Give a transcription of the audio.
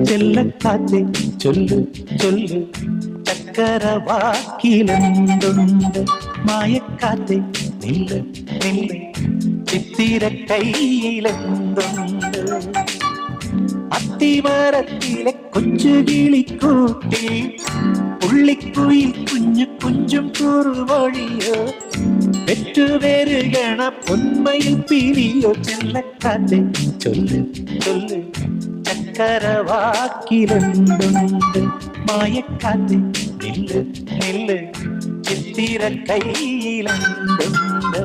ചെല്ലക്കാത്തെ ചൊല്ലു ചൊല്ലു ചക്കരവാക്കിലെന്തുണ്ട് മായക്കാത്തെ നില്ല് നില്ല് ചിത്തിര കയ്യിലെന്തുണ്ട് അത്തിമരത്തിലെ കൊച്ചു കിളിക്കൂട്ടിൽ പുള്ളിക്കുയിൽ കുഞ്ഞു കുഞ്ചും കുറുവഴിയോ പെറ്റുപേരുകണ പൊന്മയിൽ പിരിയോ ചെല്ലക്കാത്തെ ചൊല്ല് ചൊല്ല് ചക്കരവാക്കിലെന്തുണ്ട് മായക്കാത്തെ നില്ല് നില്ല് ചിത്തിര കയ്യിലെന്തുണ്ട്